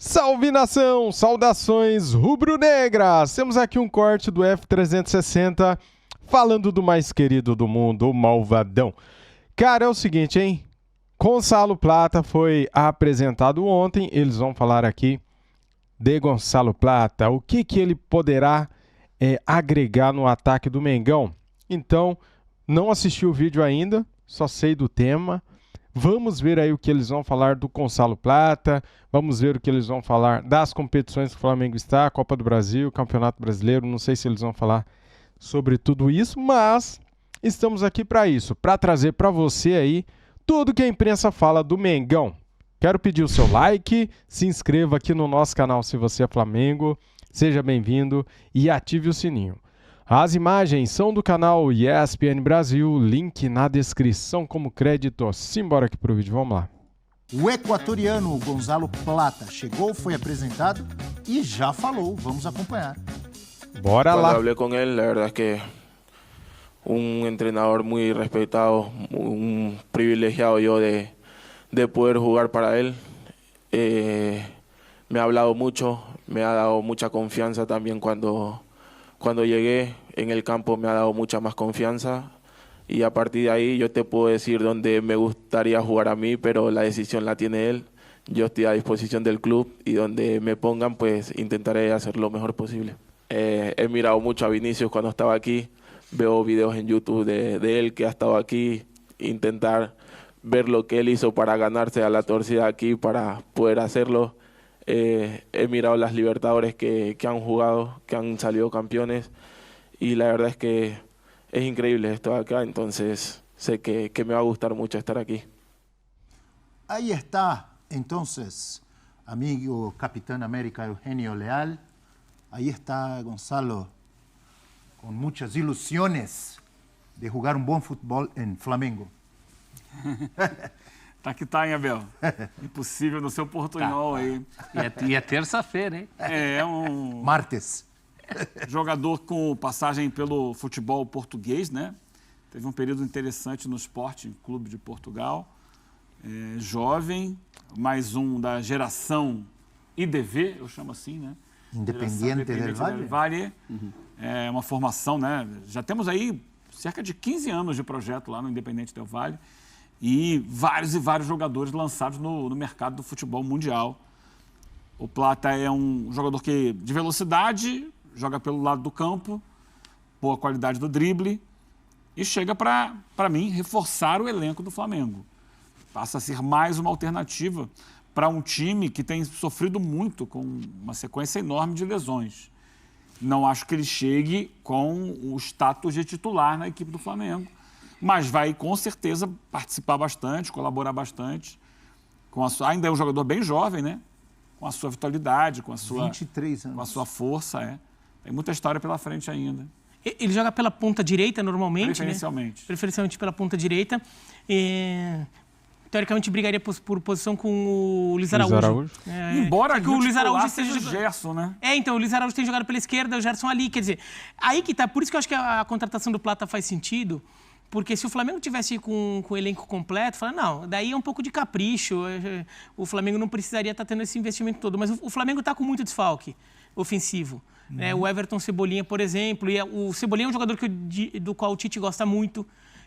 Salve nação, saudações rubro-negras! Temos aqui um corte do F360 falando do mais querido do mundo, o Malvadão. Cara, é o seguinte, hein? Gonçalo Plata foi apresentado ontem, eles vão falar aqui de Gonçalo Plata, o que ele poderá agregar no ataque do Mengão. Então, não assisti o vídeo ainda, só sei do tema. Vamos ver aí o que eles vão falar do Gonçalo Plata, vamos ver o que eles vão falar das competições que o Flamengo está, Copa do Brasil, Campeonato Brasileiro, não sei se eles vão falar sobre tudo isso, mas estamos aqui para isso, para trazer para você aí tudo que a imprensa fala do Mengão. Quero pedir o seu like, se inscreva aqui no nosso canal se você é Flamengo, seja bem-vindo e ative o sininho. As imagens são do canal ESPN Brasil, link na descrição como crédito. Simbora aqui pro vídeo, vamos lá. O equatoriano Gonçalo Plata chegou, foi apresentado e já falou. Vamos acompanhar. Bora lá. Cuando hablé con él, la verdad es que un entrenador muy respetado, un privilegiado yo de poder jugar para él. Me ha hablado mucho, me ha dado mucha confianza también cuando llegué en el campo, me ha dado mucha más confianza y a partir de ahí yo te puedo decir dónde me gustaría jugar a mí, pero la decisión la tiene él. Yo estoy a disposición del club y donde me pongan pues intentaré hacer lo mejor posible. He mirado mucho a Vinicius cuando estaba aquí, veo videos en YouTube de él que ha estado aquí, intentar ver lo que él hizo para ganarse a la torcida aquí, para poder hacerlo. He mirado las Libertadores que han jugado, que han salido campeones y la verdad es que es increíble esto acá, entonces sé que me va a gustar mucho estar aquí. Ahí está, entonces, amigo Capitán América Eugenio Leal. Ahí está Gonçalo, con muchas ilusiones de jugar un buen fútbol en Flamengo. Tá que tá, hein, Abel? Impossível no seu portunhol aí. E é terça-feira, hein? É um Martes. jogador com passagem pelo futebol português, né? Teve um período interessante no Sporting Clube de Portugal. Jovem, mais um da geração IDV, eu chamo assim, né? Independiente del Valle. É uma formação, né? Já temos aí cerca de 15 anos de projeto lá no Independente del Valle. E vários jogadores lançados no mercado do futebol mundial. O Plata é um jogador que de velocidade, joga pelo lado do campo, boa qualidade do drible e chega para mim, reforçar o elenco do Flamengo. Passa a ser mais uma alternativa para um time que tem sofrido muito com uma sequência enorme de lesões. Não acho que ele chegue com o status de titular na equipe do Flamengo, mas vai com certeza participar bastante, colaborar bastante. Ainda é um jogador bem jovem, né? Com a sua vitalidade, com a sua 23 anos. Com a sua força, Tem muita história pela frente ainda. Ele joga pela ponta direita normalmente, preferencialmente. Né? Preferencialmente pela ponta direita. Teoricamente brigaria por posição com o Luiz Araújo. Embora que o Luiz Araújo seja o Gerson, né? Então, o Luiz Araújo tem jogado pela esquerda, o Gerson ali. Quer dizer, aí que tá. Por isso que eu acho que a contratação do Plata faz sentido. Porque se o Flamengo tivesse com o elenco completo, fala, não, daí é um pouco de capricho, o Flamengo não precisaria estar tendo esse investimento todo. Mas o Flamengo está com muito desfalque ofensivo. Né? O Everton Cebolinha, por exemplo, e o Cebolinha é um jogador do qual o Tite gosta muito,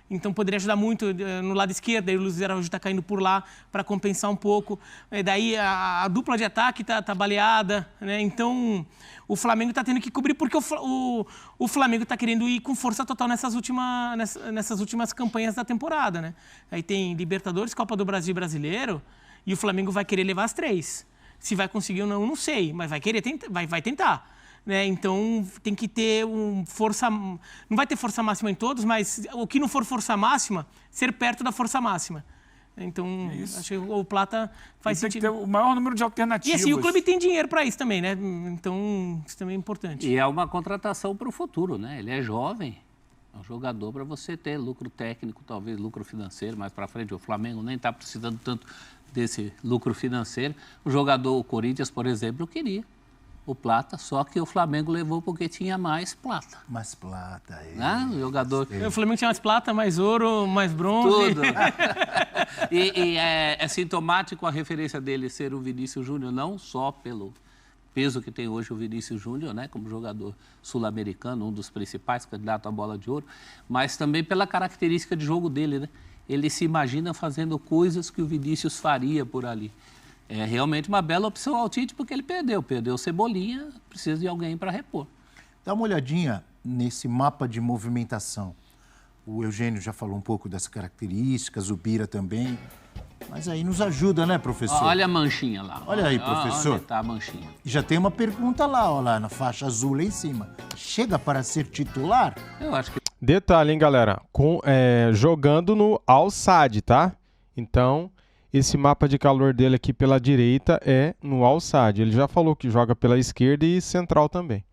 então poderia ajudar muito no lado esquerdo, aí o Luiz Araújo está caindo por lá para compensar um pouco. Daí a dupla de ataque está baleada, né? Então o Flamengo está tendo que cobrir porque o Flamengo está querendo ir com força total nessas últimas campanhas da temporada, né? Aí tem Libertadores, Copa do Brasil e Brasileiro e o Flamengo vai querer levar as 3. Se vai conseguir ou não, não sei, mas vai querer vai tentar. Né? Então tem que ter força. Não vai ter força máxima em todos, mas o que não for força máxima, ser perto da força máxima. Então, acho que o Plata faz sentido. Tem que ter o maior número de alternativas. E assim, o clube tem dinheiro para isso também, né? Então, isso também é importante. E é uma contratação para o futuro, né? Ele é jovem, é um jogador para você ter lucro técnico, talvez lucro financeiro mais para frente. O Flamengo nem está precisando tanto desse lucro financeiro. O jogador, o Corinthians, por exemplo, queria. o Plata, só que o Flamengo levou porque tinha mais plata. Mais plata. Né? O jogador... O Flamengo tinha mais plata, mais ouro, mais bronze. Tudo. E é sintomático a referência dele ser o Vinícius Júnior, não só pelo peso que tem hoje o Vinícius Júnior, né, como jogador sul-americano, um dos principais candidatos à bola de ouro, mas também pela característica de jogo dele, né? Ele se imagina fazendo coisas que o Vinícius faria por ali. É realmente uma bela opção ao Tite, porque ele perdeu o Cebolinha, precisa de alguém para repor. Dá uma olhadinha nesse mapa de movimentação. O Eugênio já falou um pouco das características, o Bira também. Mas aí nos ajuda, né, professor? Olha a manchinha lá. Olha aí, professor. Onde está a manchinha? E já tem uma pergunta lá, ó, lá na faixa azul lá em cima. Chega para ser titular? Eu acho que... Detalhe, hein, galera? Jogando no Al-Sadd, tá? Então, esse mapa de calor dele aqui pela direita é no Al-Sadd. Ele já falou que joga pela esquerda e central também.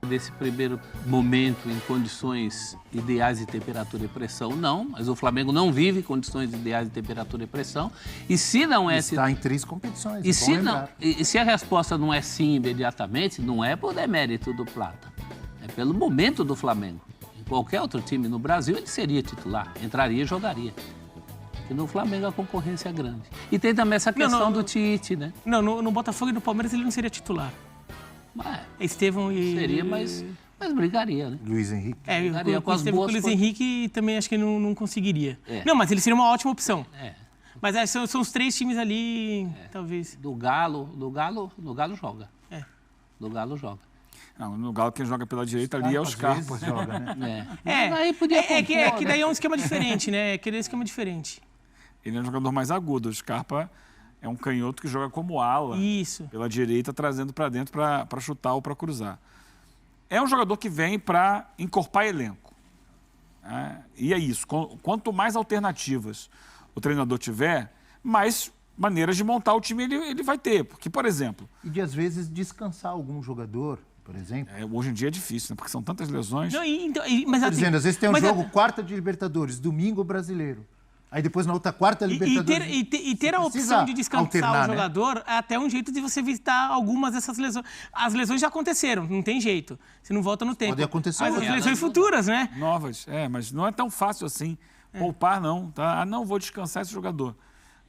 Desse primeiro momento em condições ideais de temperatura e pressão, não. Mas o Flamengo não vive condições ideais de temperatura e pressão. E se não é... Está em 3 competições, E se, não, lembrar. e se a resposta não é sim imediatamente, não é por demérito do Plata. É pelo momento do Flamengo. Em qualquer outro time no Brasil, ele seria titular. Entraria e jogaria. Porque no Flamengo a concorrência é grande. E tem também essa questão do Tite, né? Não, no Botafogo e no Palmeiras ele não seria titular. Mas Estevão e... seria, mas brigaria, né? Luiz Henrique. Brigaria com as Estevão boas com o Luiz coisas. Henrique também acho que não conseguiria. É. Não, mas ele seria uma ótima opção. É. Mas são os 3 times ali, talvez. Do Galo joga. É. Do Galo joga. Não, no Galo quem joga pela direita ali é o Às Scarpa. vezes joga, né? Mas aí podia que daí é um esquema diferente, né? Que daí é um esquema diferente. Ele é um jogador mais agudo. O Scarpa é um canhoto que joga como ala. Isso. Pela direita, trazendo para dentro para chutar ou para cruzar. É um jogador que vem para encorpar elenco. Né? E é isso. Quanto mais alternativas o treinador tiver, mais maneiras de montar o time ele vai ter. Porque, por exemplo... E de, às vezes, descansar algum jogador, por exemplo. Hoje em dia é difícil, né? Porque são tantas lesões. Não, Estou mas assim, dizendo, às vezes tem um mas jogo quarta de Libertadores, domingo brasileiro. Aí depois na outra quarta Libertadores. E ter a Você opção precisa de descansar alternar, o jogador é até um jeito de você evitar algumas dessas lesões. As lesões já aconteceram, não tem jeito. Você não volta no tempo. Pode acontecer Mas as outra. lesões futuras, né? Novas, mas não é tão fácil assim. Poupar, não. Tá? Não, vou descansar esse jogador.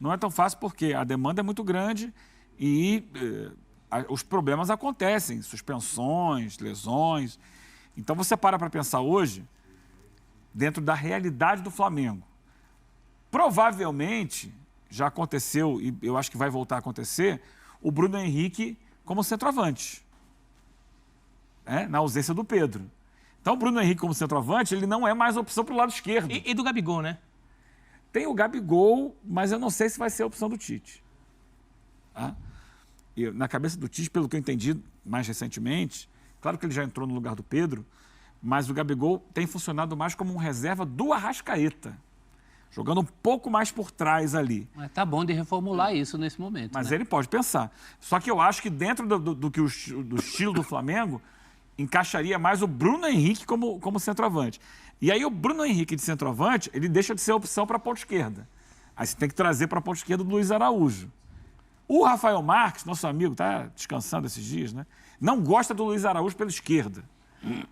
Não é tão fácil porque a demanda é muito grande e os problemas acontecem. Suspensões, lesões. Então você para pensar hoje, dentro da realidade do Flamengo. Provavelmente, já aconteceu, e eu acho que vai voltar a acontecer, o Bruno Henrique como centroavante, né? Na ausência do Pedro. Então, o Bruno Henrique como centroavante, ele não é mais opção para o lado esquerdo. E do Gabigol, né? Tem o Gabigol, mas eu não sei se vai ser a opção do Tite. Tá? E, na cabeça do Tite, pelo que eu entendi mais recentemente, claro que ele já entrou no lugar do Pedro, mas o Gabigol tem funcionado mais como um reserva do Arrascaeta. Jogando um pouco mais por trás ali. Mas tá bom de reformular isso nesse momento. Mas né? ele pode pensar. Só que eu acho que dentro do estilo do Flamengo, encaixaria mais o Bruno Henrique como centroavante. E aí o Bruno Henrique de centroavante, ele deixa de ser opção para a ponta esquerda. Aí você tem que trazer para a ponta esquerda o Luiz Araújo. O Rafael Marques, nosso amigo, está descansando esses dias, né? Não gosta do Luiz Araújo pela esquerda.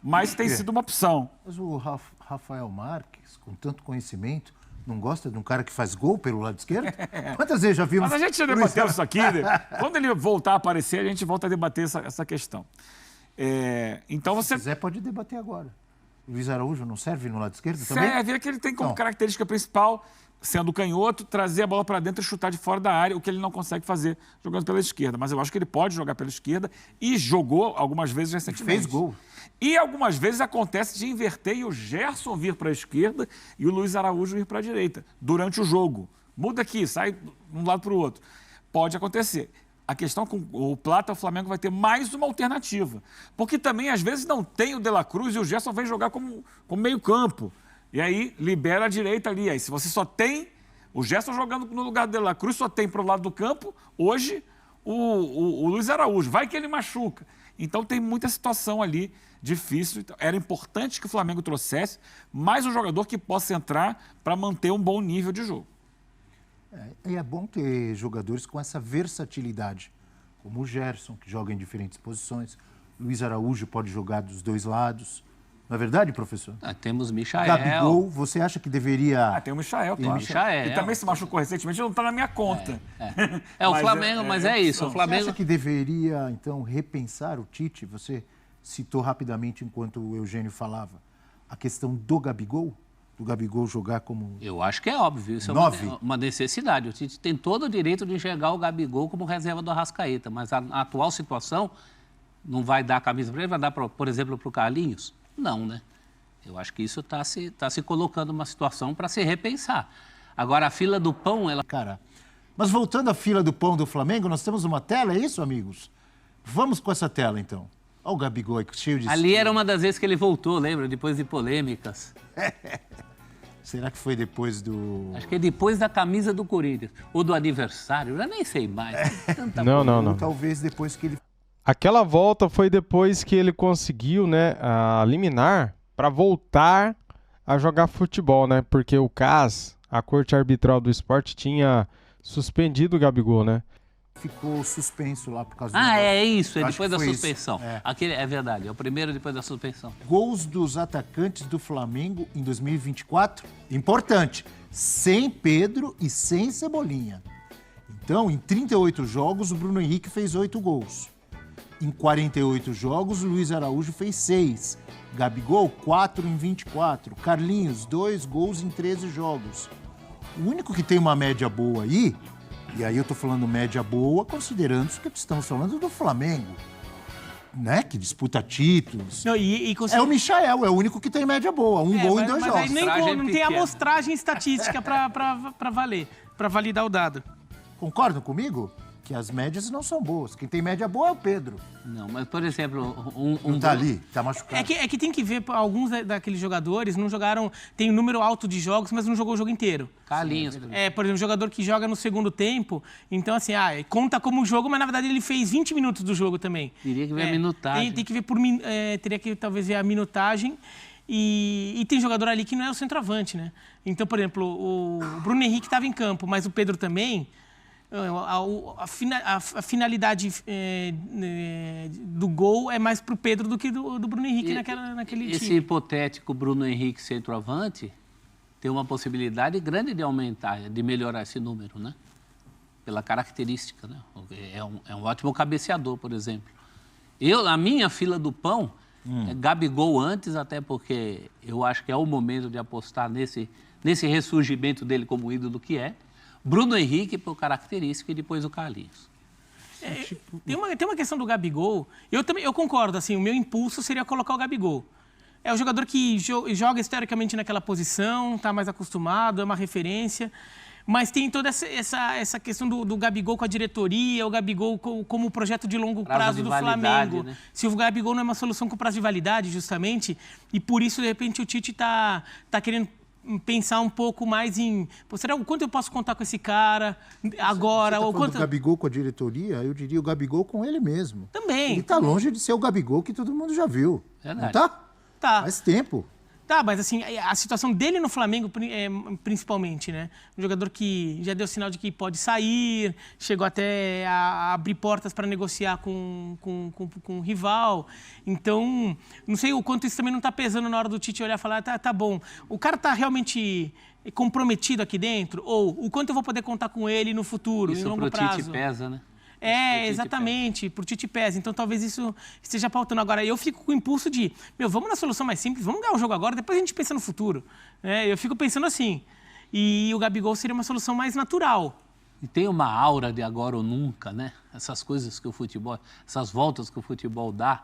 Mas tem sido uma opção. Mas o Rafael Marques, com tanto conhecimento, não gosta de um cara que faz gol pelo lado esquerdo? Quantas vezes já vimos... Mas a gente já debateu isso aqui. Né? Quando ele voltar a aparecer, a gente volta a debater essa questão. Então você... Se quiser, pode debater agora. O Luiz Araújo não serve no lado esquerdo também? Serve, é que ele tem como Não. característica principal, sendo canhoto, trazer a bola para dentro e chutar de fora da área, o que ele não consegue fazer jogando pela esquerda. Mas eu acho que ele pode jogar pela esquerda e jogou algumas vezes recentemente. Fez gol. E algumas vezes acontece de inverter e o Gerson vir para a esquerda e o Luiz Araújo vir para a direita durante o jogo. Muda aqui, sai de um lado para o outro. Pode acontecer. A questão com o Plata, o Flamengo vai ter mais uma alternativa. Porque também, às vezes, não tem o De La Cruz e o Gerson vem jogar como meio campo. E aí, libera a direita ali. Aí, se você só tem o Gerson jogando no lugar do De La Cruz, só tem para o lado do campo, hoje, o Luiz Araújo. Vai que ele machuca. Então, tem muita situação ali difícil. Era importante que o Flamengo trouxesse mais um jogador que possa entrar para manter um bom nível de jogo. É bom ter jogadores com essa versatilidade, como o Gerson, que joga em diferentes posições. Luiz Araújo pode jogar dos dois lados. Não é verdade, professor? Temos Michael. Gabigol, você acha que deveria... Tem o Michael, claro. Michael. Que também se machucou recentemente, não está na minha conta. O Flamengo, mas é isso. O Flamengo... Você acha que deveria, então, repensar o Tite? Você citou rapidamente, enquanto o Eugênio falava, a questão do Gabigol jogar como... Eu acho que é óbvio, isso 9. é uma necessidade. O Tite tem todo o direito de enxergar o Gabigol como reserva do Arrascaeta, mas a atual situação não vai dar a camisa para ele, vai dar, por exemplo, para o Carlinhos? Não, né? Eu acho que isso está se colocando numa situação para se repensar. Agora, a fila do pão, ela... Cara, mas voltando à fila do pão do Flamengo, nós temos uma tela, é isso, amigos? Vamos com essa tela, então. Olha o Gabigol aí, cheio de... Ali era uma das vezes que ele voltou, lembra? Depois de polêmicas. Será que foi depois do... Acho que é depois da camisa do Corinthians. Ou do aniversário, eu já nem sei mais. Não. Talvez depois que ele... Aquela volta foi depois que ele conseguiu, né, a liminar para voltar a jogar futebol, né? Porque o CAS, a Corte Arbitral do Esporte, tinha suspendido o Gabigol, né? Ficou suspenso lá por causa do... É isso, é Acho depois que da foi suspensão. isso. É. Aquele, é verdade, é o primeiro depois da suspensão. Gols dos atacantes do Flamengo em 2024, importante, sem Pedro e sem Cebolinha. Então, em 38 jogos, o Bruno Henrique fez 8 gols. Em 48 jogos, o Luiz Araújo fez 6. Gabigol, 4 em 24. Carlinhos, 2 gols em 13 jogos. O único que tem uma média boa aí, e aí eu tô falando média boa, considerando que estamos falando do Flamengo, né? Que disputa títulos. Não, É o Michael, é o único que tem média boa. Um gol em 2 jogos. Aí não tem amostragem estatística para valer, para validar o dado. Concordam comigo? Que as médias não são boas. Quem tem média boa é o Pedro. Não, mas, por exemplo, Não tá ali, tá machucado. É que tem que ver, alguns daqueles jogadores não jogaram, tem um número alto de jogos, mas não jogou o jogo inteiro. Carlinhos. Por exemplo, jogador que joga no segundo tempo, então assim, conta como jogo, mas na verdade ele fez 20 minutos do jogo também. Teria que ver a minutagem. Tem que ver teria que talvez ver a minutagem. E tem jogador ali que não é o centroavante, né? Então, por exemplo, o Bruno Henrique estava em campo, mas o Pedro também. A finalidade do gol é mais pro Pedro do que do Bruno Henrique naquele time. Esse hipotético Bruno Henrique centroavante tem uma possibilidade grande de aumentar, de melhorar esse número, né? Pela característica, né? É um ótimo cabeceador, por exemplo. A minha fila do pão é Gabigol antes, até porque eu acho que é o momento de apostar nesse ressurgimento dele como ídolo que é. Bruno Henrique por característica e depois o Carlinhos. Tem uma questão do Gabigol. Eu concordo, assim, o meu impulso seria colocar o Gabigol. É o jogador que joga historicamente naquela posição, está mais acostumado, é uma referência. Mas tem toda essa questão do Gabigol com a diretoria, o Gabigol como projeto de longo prazo do Flamengo. Né? Se o Gabigol não é uma solução com prazo de validade, justamente, e por isso, de repente, o Tite tá querendo pensar um pouco mais em... será o quanto eu posso contar com esse cara agora? Você ou quanto... o Gabigol com a diretoria, eu diria o Gabigol com ele mesmo. Também. Ele tá longe de ser o Gabigol que todo mundo já viu. Verdade. Não tá? Tá. Faz tempo. Tá, mas assim, a situação dele no Flamengo, principalmente, né? Um jogador que já deu sinal de que pode sair, chegou até a abrir portas para negociar com o rival. Então, não sei o quanto isso também não está pesando na hora do Tite olhar e falar, tá bom, o cara está realmente comprometido aqui dentro? Ou o quanto eu vou poder contar com ele no futuro, em longo prazo? Isso pro Tite pesa, né? Exatamente, por Tite pesa. Então talvez isso esteja pautando. Agora, eu fico com o impulso de, vamos na solução mais simples, vamos ganhar o jogo agora, depois a gente pensa no futuro. Eu fico pensando assim. E o Gabigol seria uma solução mais natural. E tem uma aura de agora ou nunca, né? Essas coisas que o futebol, essas voltas que o futebol dá.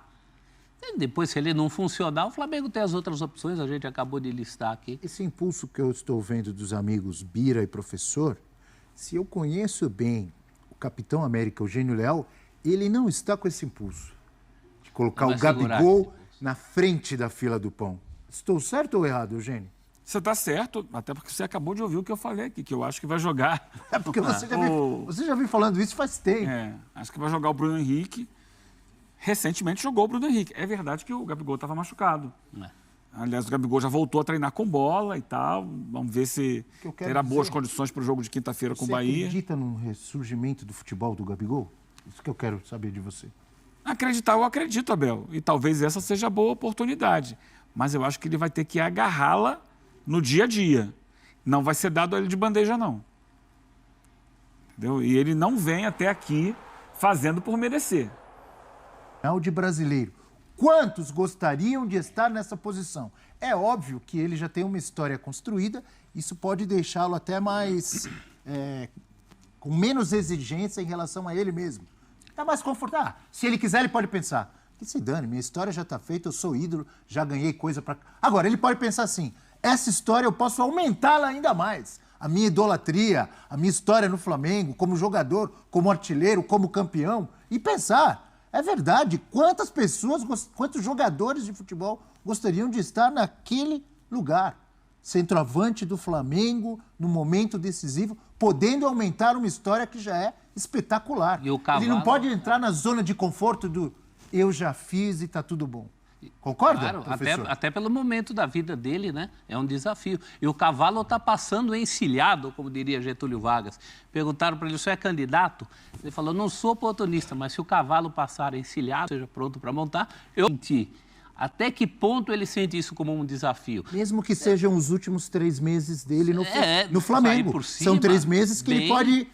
E depois, se ele não funcionar, o Flamengo tem as outras opções, a gente acabou de listar aqui. Esse impulso que eu estou vendo dos amigos Bira e professor, se eu conheço bem o Capitão América, Eugênio Leal, ele não está com esse impulso de colocar o Gabigol na frente da fila do pão. Estou certo ou errado, Eugênio? Você está certo, até porque você acabou de ouvir o que eu falei aqui, que eu acho que vai jogar. É porque você já vem falando isso faz tempo. Acho que vai jogar o Bruno Henrique. Recentemente jogou o Bruno Henrique. É verdade que o Gabigol estava machucado. Aliás, o Gabigol já voltou a treinar com bola e tal. Vamos ver se terá boas condições para o jogo de quinta-feira com o Bahia. Você acredita num ressurgimento do futebol do Gabigol? Isso que eu quero saber de você. Acreditar, eu acredito, Abel. E talvez essa seja a boa oportunidade. Mas eu acho que ele vai ter que agarrá-la no dia a dia. Não vai ser dado a ele de bandeja, não. Entendeu? E ele não vem até aqui fazendo por merecer. Final de brasileiro. Quantos gostariam de estar nessa posição? É óbvio que ele já tem uma história construída, isso pode deixá-lo até mais... com menos exigência em relação a ele mesmo. Está mais confortável. Se ele quiser, ele pode pensar, que se dane, minha história já está feita, eu sou ídolo, já ganhei coisa para... Agora, ele pode pensar assim, essa história eu posso aumentá-la ainda mais. A minha idolatria, a minha história no Flamengo, como jogador, como artilheiro, como campeão. E pensar, é verdade, quantas pessoas, quantos jogadores de futebol gostariam de estar naquele lugar? Centroavante do Flamengo, no momento decisivo, podendo aumentar uma história que já é espetacular. E o Cavalo... Ele não pode entrar na zona de conforto do eu já fiz e está tudo bom. Concorda, Claro, professor? até pelo momento da vida dele, né? É um desafio. E o Cavalo está passando encilhado, como diria Getúlio Vargas. Perguntaram para ele, você é candidato? Ele falou, não sou oportunista, mas se o Cavalo passar encilhado, seja pronto para montar, eu senti. Até que ponto ele sente isso como um desafio? Mesmo que sejam os últimos 3 meses dele no sair Flamengo. por cima, São 3 meses que ele bem... pode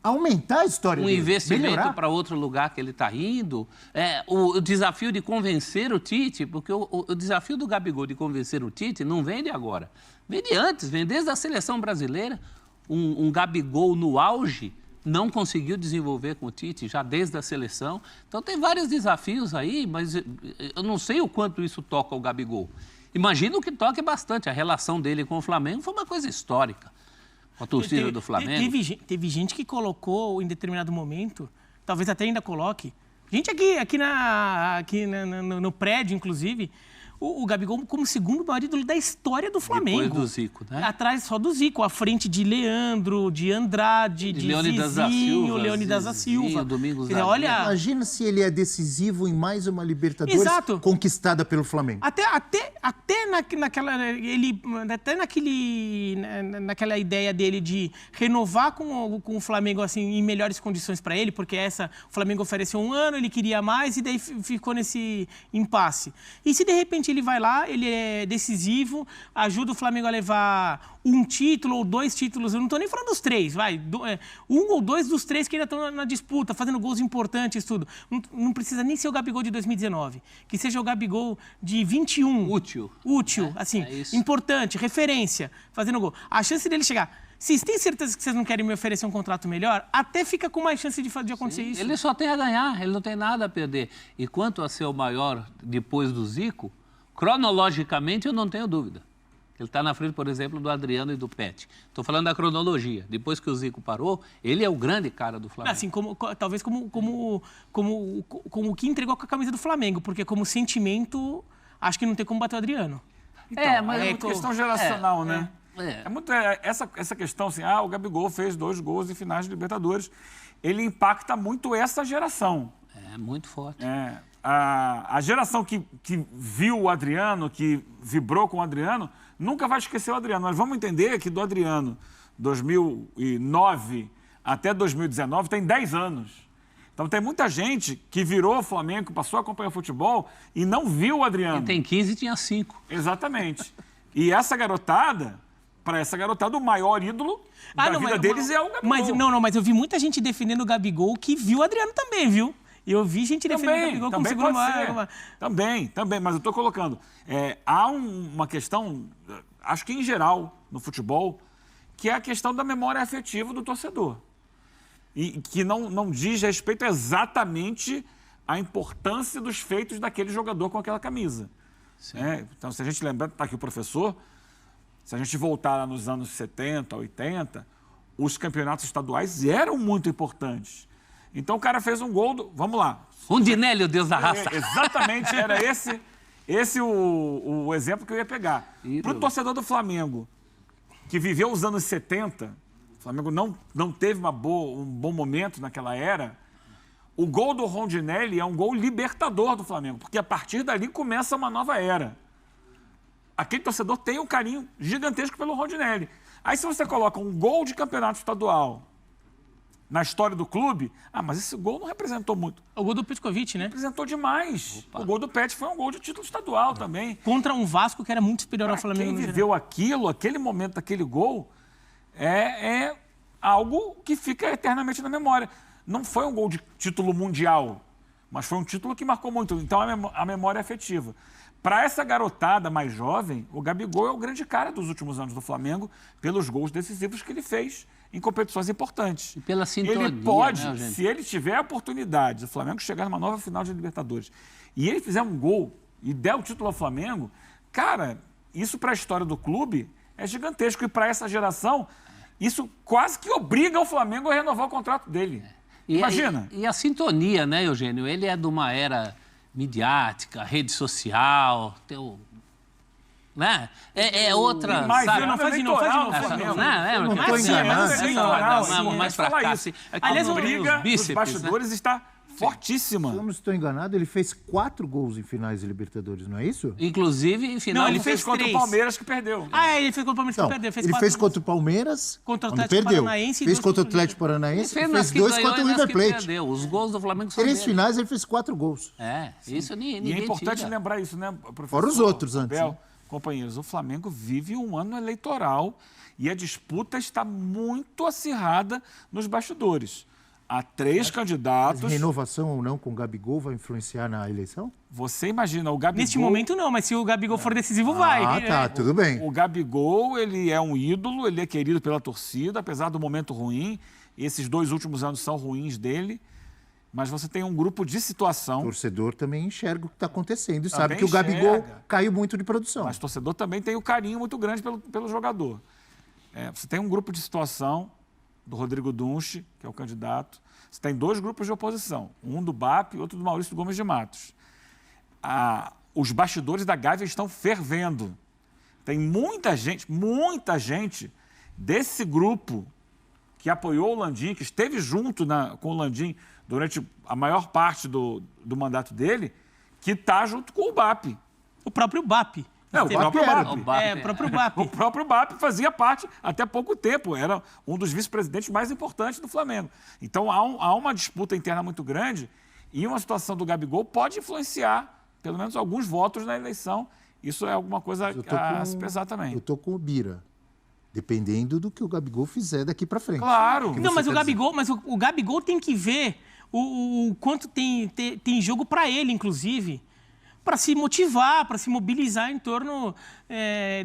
aumentar a história Um dele, investimento melhorar. para outro lugar que ele está indo. O desafio de convencer o Tite, porque o desafio do Gabigol de convencer o Tite não vem de agora. Vem de antes, vem desde a seleção brasileira. Um Gabigol no auge não conseguiu desenvolver com o Tite, já desde a seleção. Então tem vários desafios aí, mas eu não sei o quanto isso toca o Gabigol. Imagino que toque bastante. A relação dele com o Flamengo foi uma coisa histórica. Com a torcida do Flamengo. Teve gente que colocou em determinado momento, talvez até ainda coloque, gente aqui no prédio, inclusive, o Gabigol como segundo maior ídolo da história do Flamengo. Depois do Zico, né? Atrás só do Zico, à frente de Leandro, de Andrade, de Leônidas da Zizinho, Silva, Leônidas da Zizinho, Silva. Domingos Quer dizer, Zagueiro. olha, Imagina se ele é decisivo em mais uma Libertadores Exato. conquistada pelo Flamengo. Naquela ideia dele de renovar com o Flamengo assim, em melhores condições para ele, porque o Flamengo ofereceu 1 ano, ele queria mais e daí ficou nesse impasse. E se de repente ele vai lá, ele é decisivo, ajuda o Flamengo a levar 1 título ou 2 títulos, eu não estou nem falando dos 3, 1 ou 2 dos 3 que ainda estão na disputa, fazendo gols importantes, tudo. Não precisa nem ser o Gabigol de 2019, que seja o Gabigol de 21. Útil, assim, isso. importante, referência, fazendo gol. A chance dele chegar... Vocês têm certeza que vocês não querem me oferecer um contrato melhor? Até fica com mais chance de acontecer isso. Ele só tem a ganhar, ele não tem nada a perder. E quanto a ser o maior depois do Zico, cronologicamente eu não tenho dúvida. Ele está na frente, por exemplo, do Adriano e do Pet. Estou falando da cronologia. Depois que o Zico parou, ele é o grande cara do Flamengo. Assim, talvez como o que entregou com a camisa do Flamengo, porque como sentimento, acho que não tem como bater o Adriano. Então, mas é muito questão geracional, né? É. É muito essa questão assim, o Gabigol fez 2 gols em finais de Libertadores. Ele impacta muito essa geração. É muito forte. A geração que viu o Adriano, que vibrou com o Adriano, nunca vai esquecer o Adriano. Mas vamos entender que do Adriano, 2009 até 2019, tem 10 anos. Então tem muita gente que virou o Flamengo, passou a acompanhar o futebol e não viu o Adriano. Quem tem 15 tinha 5. Exatamente. E essa garotada, para essa garotada, o maior ídolo da vida deles é o Gabigol. Mas eu vi muita gente defendendo o Gabigol que viu o Adriano também, viu? Eu vi gente defendendo o Gabigol como segundo maior. Também, mas eu estou colocando. Há uma questão, acho que em geral, no futebol, que é a questão da memória afetiva do torcedor. E que não diz respeito exatamente à importância dos feitos daquele jogador com aquela camisa. Então, se a gente lembrar, está aqui o professor, se a gente voltar lá nos anos 70, 80, os campeonatos estaduais eram muito importantes. Então o cara fez um gol, vamos lá. Rondinelli, o Deus da raça. Exatamente, era esse o exemplo que eu ia pegar. Para o torcedor do Flamengo, que viveu os anos 70, o Flamengo não teve um bom momento naquela era, o gol do Rondinelli é um gol libertador do Flamengo, porque a partir dali começa uma nova era. Aquele torcedor tem um carinho gigantesco pelo Rondinelli. Aí se você coloca um gol de campeonato estadual na história do clube, mas esse gol não representou muito. O gol do Petkovic, né? Representou demais. O gol do Pet foi um gol de título estadual também. Contra um Vasco que era muito superior ao Flamengo. Quem no geral. viveu aquilo, aquele momento, aquele gol, é algo que fica eternamente na memória. Não foi um gol de título mundial, mas foi um título que marcou muito. Então, a memória é afetiva. Para essa garotada mais jovem, o Gabigol é o grande cara dos últimos anos do Flamengo, pelos gols decisivos que ele fez em competições importantes. E pela sintonia, ele pode, né, gente? se ele tiver a oportunidade, o Flamengo chegar numa nova final de Libertadores, e ele fizer um gol e der o título ao Flamengo, cara, isso para a história do clube é gigantesco. E para essa geração, isso quase que obriga o Flamengo a renovar o contrato dele. Imagina. E a sintonia, né, Eugênio? Ele é de uma era midiática, rede social, né? É outra, Mas sabe? não faz de novo, faz de novo. Flamengo. Não tô assim, enganado. mas assim, Mais pra cá. Assim, Aliás, A o briga dos bíceps, bastidores está fortíssima. Se eu não estou enganado, ele fez 4 gols em finais de Libertadores, não é isso? Inclusive, em final... Não, ele Ele fez fez contra 3. o Palmeiras que perdeu. Ele fez contra o Palmeiras que Não, perdeu. ele fez contra o Palmeiras, Contra o quando Atlético perdeu. Paranaense e Fez 2 contra o contra o Atlético Paranaense e nas fez que 2 ganhou contra o e nas River que Plate. perdeu. Os gols do Flamengo são 3 dele. finais ele fez 4 gols. Isso E ninguém é importante tira. lembrar isso, né, professor? Fora os outros antes, Abel, né? companheiros, o Flamengo vive um ano eleitoral e a disputa está muito acirrada nos bastidores. Há 3 candidatos. Renovação ou não com o Gabigol vai influenciar na eleição? Você imagina, o Gabigol... Neste momento não, mas se o Gabigol for decisivo, vai. Ah, tá, tudo bem. O Gabigol, ele é um ídolo, ele é querido pela torcida, apesar do momento ruim. Esses 2 últimos anos são ruins dele. Mas você tem um grupo de O situação. torcedor também enxerga o que está acontecendo e Também sabe que o Gabigol enxerga. caiu muito de produção. Mas o torcedor também tem um carinho muito grande pelo jogador. Você tem um grupo de situação do Rodrigo Dunche, que é o candidato. Você tem 2 grupos de oposição, um do BAP e outro do Maurício Gomes de Matos. Os bastidores da Gávea estão fervendo. Tem muita gente desse grupo que apoiou o Landim, que esteve junto com o Landim durante a maior parte do mandato dele, que está junto com o BAP. O próprio BAP. O próprio era. BAP. O próprio BAP. O próprio BAP fazia parte até pouco tempo, era um dos vice-presidentes mais importantes do Flamengo. Então há uma disputa interna muito grande e uma situação do Gabigol pode influenciar pelo menos alguns votos na eleição. Isso é alguma coisa a se pesar também. Eu estou com o Bira, dependendo do que o Gabigol fizer daqui para frente. Claro. Não, mas você o tá Gabigol, o Gabigol tem que ver o quanto tem jogo para ele, inclusive, para se motivar, para se mobilizar em torno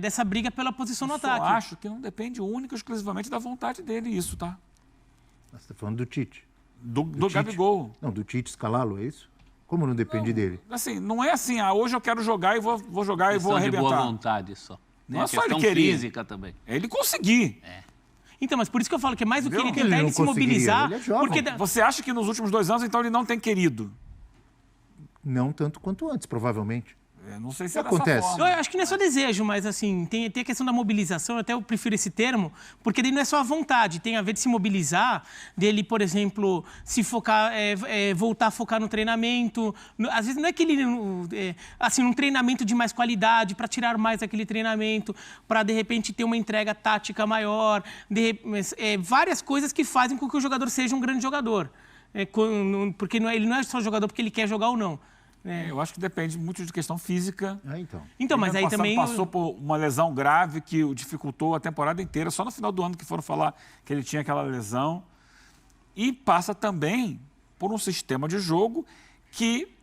dessa briga pela posição no Eu ataque. acho que não depende única e exclusivamente da vontade dele, isso, tá? Você está falando do Tite. Do Tite? Gabigol. Não, do Tite escalá-lo, é isso? Como não depende dele? Assim, não é assim, hoje eu quero jogar e vou jogar e vou Questão de boa arrebentar. vontade só. Não Tem é a só ele questão querer. física também. É ele conseguir. Então, mas por isso que eu falo que é mais do que ele Ele tentar não ele se conseguiria, mobilizar. ele é jovem. Porque Você acha que nos últimos 2 anos, então, ele não tem querido? Não tanto quanto antes, provavelmente. Eu não sei se O é que dessa acontece? forma. eu acho que não é só desejo, mas assim, tem a questão da mobilização, até eu prefiro esse termo, porque daí não é só a vontade, tem a ver de se mobilizar, dele, por exemplo, se focar, voltar a focar no treinamento. Às vezes não é que ele, assim, um treinamento de mais qualidade, para tirar mais aquele treinamento, para de repente ter uma entrega tática maior, várias coisas que fazem com que o jogador seja um grande jogador. Porque ele não é só jogador porque ele quer jogar ou não. Eu acho que depende muito de questão física. Então. Então, mas Ele, aí ano passado, também... passou por uma lesão grave que o dificultou a temporada inteira. Só no final do ano que foram falar que ele tinha aquela lesão. E passa também por um sistema de jogo que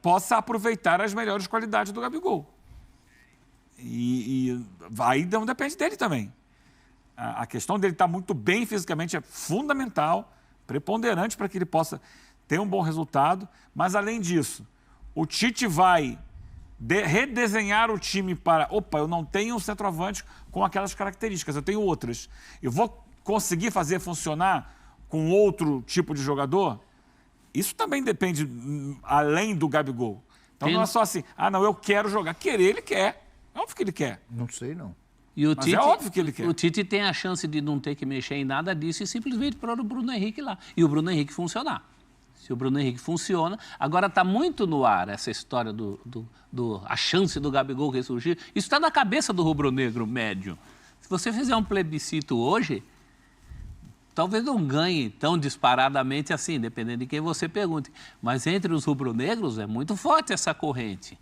possa aproveitar as melhores qualidades do Gabigol. E aí não depende dele também. A questão dele estar muito bem fisicamente é fundamental, preponderante para que ele possa ter um bom resultado. Mas, além disso, o Tite vai redesenhar o time para... Opa, eu não tenho um centroavante com aquelas características, eu tenho outras. Eu vou conseguir fazer funcionar com outro tipo de jogador? Isso também depende além do Gabigol. Então não é só assim, não, eu quero jogar. Querer, ele quer. É óbvio que ele quer. Não sei, não. E o Mas Tite, é óbvio que ele quer. O Tite tem a chance de não ter que mexer em nada disso e simplesmente pôr o Bruno Henrique lá. E o Bruno Henrique funcionar. Se o Bruno Henrique funciona... Agora está muito no ar essa história a chance do Gabigol ressurgir. Isso está na cabeça do rubro-negro médio. Se você fizer um plebiscito hoje, talvez não ganhe tão disparadamente assim, dependendo de quem você pergunte. Mas entre os rubro-negros é muito forte essa corrente.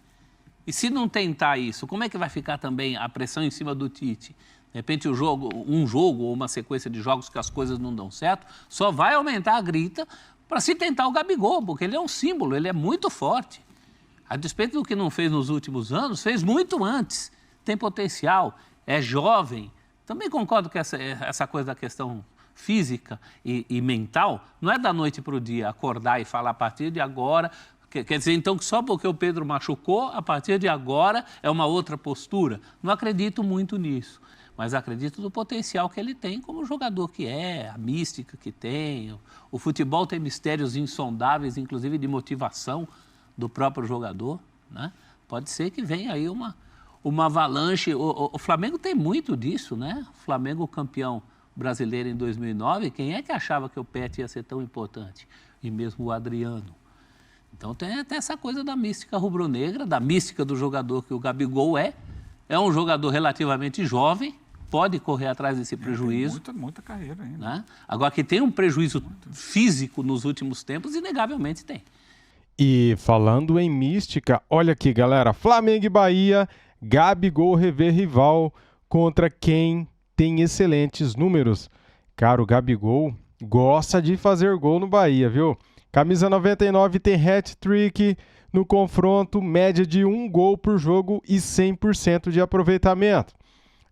E se não tentar isso, como é que vai ficar também a pressão em cima do Tite? De repente, um jogo ou uma sequência de jogos que as coisas não dão certo, só vai aumentar a grita para se tentar o Gabigol, porque ele é um símbolo, ele é muito forte. A despeito do que não fez nos últimos anos, fez muito antes. Tem potencial, é jovem. Também concordo que essa coisa da questão física e mental não é da noite para o dia acordar e falar a partir de agora. Quer dizer, então, que só porque o Pedro machucou, a partir de agora é uma outra postura. Não acredito muito nisso, mas acredito no potencial que ele tem como jogador que é, a mística que tem. O futebol tem mistérios insondáveis, inclusive de motivação do próprio jogador, né? Pode ser que venha aí uma avalanche. O Flamengo tem muito disso, né? O Flamengo campeão brasileiro em 2009, quem é que achava que o Pet ia ser tão importante? E mesmo o Adriano. Então tem até essa coisa da mística rubro-negra, da mística do jogador que o Gabigol é. É um jogador relativamente jovem, pode correr atrás desse prejuízo. Tem muita carreira ainda. Né? Agora que tem um prejuízo físico nos últimos tempos, inegavelmente tem. E falando em mística, olha aqui, galera, Flamengo e Bahia, Gabigol revê rival contra quem tem excelentes números. Cara, o Gabigol gosta de fazer gol no Bahia, viu? Camisa 99 tem hat-trick no confronto, média de 1 gol por jogo e 100% de aproveitamento.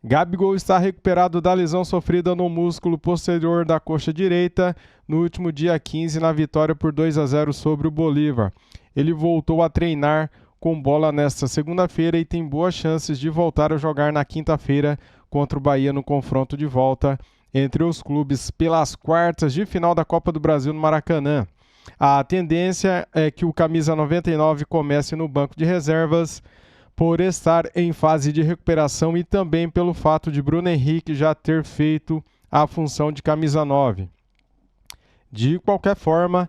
Gabigol está recuperado da lesão sofrida no músculo posterior da coxa direita no último dia 15 na vitória por 2-0 sobre o Bolívar. Ele voltou a treinar com bola nesta segunda-feira e tem boas chances de voltar a jogar na quinta-feira contra o Bahia no confronto de volta entre os clubes pelas quartas de final da Copa do Brasil no Maracanã. A tendência é que o camisa 99 comece no banco de reservas por estar em fase de recuperação e também pelo fato de Bruno Henrique já ter feito a função de camisa 9. De qualquer forma,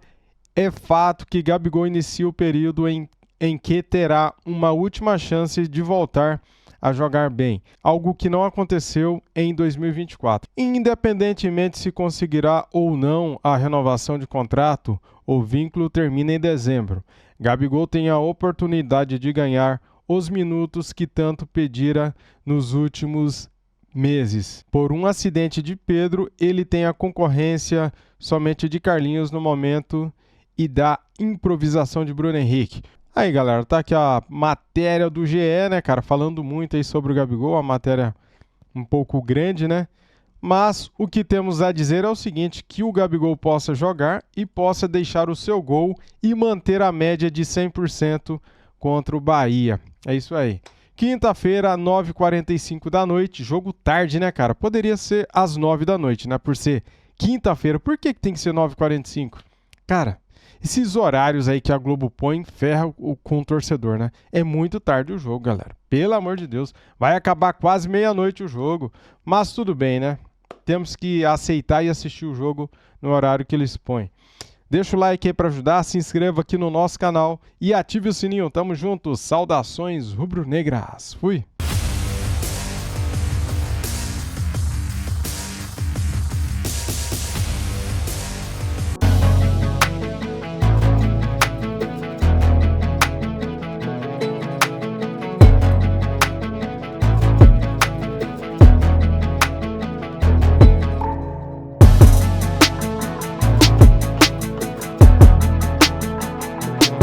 é fato que Gabigol inicia o período em que terá uma última chance de voltar a jogar bem, algo que não aconteceu em 2024. Independentemente se conseguirá ou não a renovação de contrato, o vínculo termina em dezembro. Gabigol tem a oportunidade de ganhar os minutos que tanto pedira nos últimos meses. Por um acidente de Pedro, ele tem a concorrência somente de Carlinhos no momento e da improvisação de Bruno Henrique. Aí, galera, tá aqui a matéria do GE, né, cara, falando muito aí sobre o Gabigol, a matéria um pouco grande, né? Mas o que temos a dizer é o seguinte, que o Gabigol possa jogar e possa deixar o seu gol e manter a média de 100% contra o Bahia. É isso aí. Quinta-feira, 9h45 da noite, jogo tarde, né, cara? Poderia ser às 9 da noite, né? Por ser quinta-feira. Por que tem que ser 9h45? Cara, esses horários aí que a Globo põe ferra com o torcedor, né? É muito tarde o jogo, galera. Pelo amor de Deus. Vai acabar quase meia-noite o jogo. Mas tudo bem, né? Temos que aceitar e assistir o jogo no horário que eles põem. Deixa o like aí para ajudar, se inscreva aqui no nosso canal e ative o sininho. Tamo junto. Saudações rubro-negras. Fui!